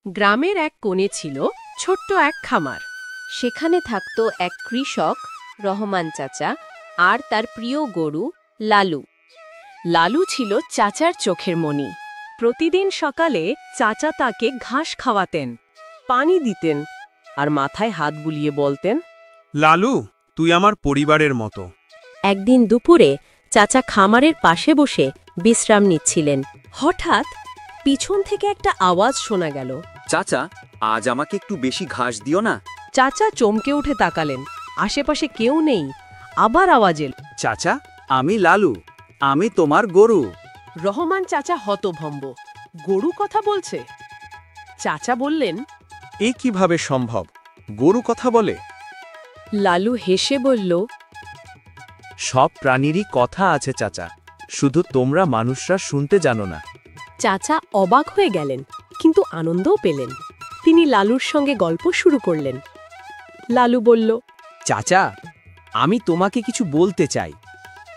গ্রামের এক কোণে ছিল ছোট্ট এক খামার। সেখানে থাকত এক কৃষক রহমান চাচা আর তার প্রিয় গরু লালু। লালু ছিল চাচার চোখের মণি। প্রতিদিন সকালে চাচা তাকে ঘাস খাওয়াতেন, পানি দিতেন আর মাথায় হাত বুলিয়ে বলতেন, লালু, তুই আমার পরিবারের মতো। একদিন দুপুরে চাচা খামারের পাশে বসে বিশ্রাম নিচ্ছিলেন। হঠাৎ পিছন থেকে একটা আওয়াজ শোনা গেল। চাচা, আজ আমাকে একটু বেশি ঘাস দিও না। চাচা চমকে উঠে তাকালেন। আশেপাশে কেউ নেই। আবার আওয়াজ এল। চাচা, আমি লালু, আমি তোমার গরু। রহমান চাচা হতভম্ব। গরু কথা বলছে? চাচা বললেন, এ কিভাবে সম্ভব? গরু কথা বলে? লালু হেসে বলল, সব প্রাণীরই কথা আছে চাচা, শুধু তোমরা মানুষরা শুনতে জানো না। চাচা অবাক হয়ে গেলেন, কিন্তু আনন্দও পেলেন। তিনি লালুর সঙ্গে গল্প শুরু করলেন। লালু বলল, চাচা, আমি তোমাকে কিছু বলতে চাই।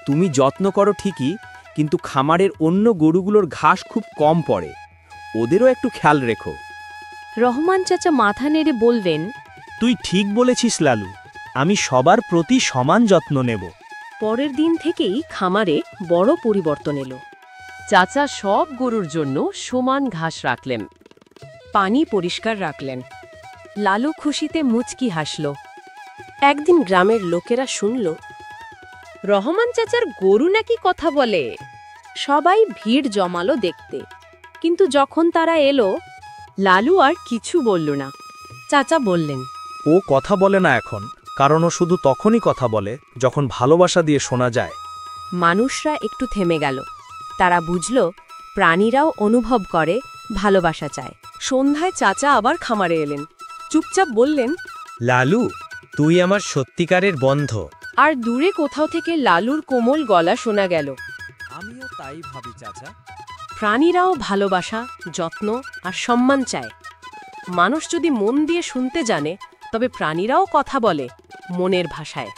তুমি যত্ন করো ঠিকই, কিন্তু খামারের অন্য গরুগুলোর ঘাস খুব কম পড়ে, ওদেরও একটু খেয়াল রেখো। রহমান চাচা মাথা নেড়ে বললেন, তুই ঠিক বলেছিস লালু, আমি সবার প্রতি সমান যত্ন নেব। পরের দিন থেকেই খামারে বড় পরিবর্তন এলো। চাচা সব গরুর জন্য সমান ঘাস রাখলেন, পানি পরিষ্কার রাখলেন। লালু খুশিতে মুচকি হাসল। একদিন গ্রামের লোকেরা শুনল, রহমান চাচার গরু নাকি কথা বলে। সবাই ভিড় জমালো দেখতে। কিন্তু যখন তারা এলো, লালু আর কিছু বলল না। চাচা বললেন, ও কথা বলে না এখন, কারণ ও শুধু তখনই কথা বলে যখন ভালোবাসা দিয়ে শোনা যায়। মানুষরা একটু থেমে গেল। তারা বুঝল প্রাণীরাও অনুভব করে, ভালোবাসা চায়। সন্ধ্যায় চাচা আবার খামারে এলেন। চুপচাপ বললেন, লালু, তুই আমার সত্যিকারের বন্ধু। আর দূরে কোথাও থেকে লালুর কোমল গলা শোনা গেল। আমিও তাই ভাবি চাচা। প্রাণীরাও ভালোবাসা, যত্ন আর সম্মান চায়। মানুষ যদি মন দিয়ে শুনতে জানে, তবে প্রাণীরাও কথা বলে মনের ভাষায়।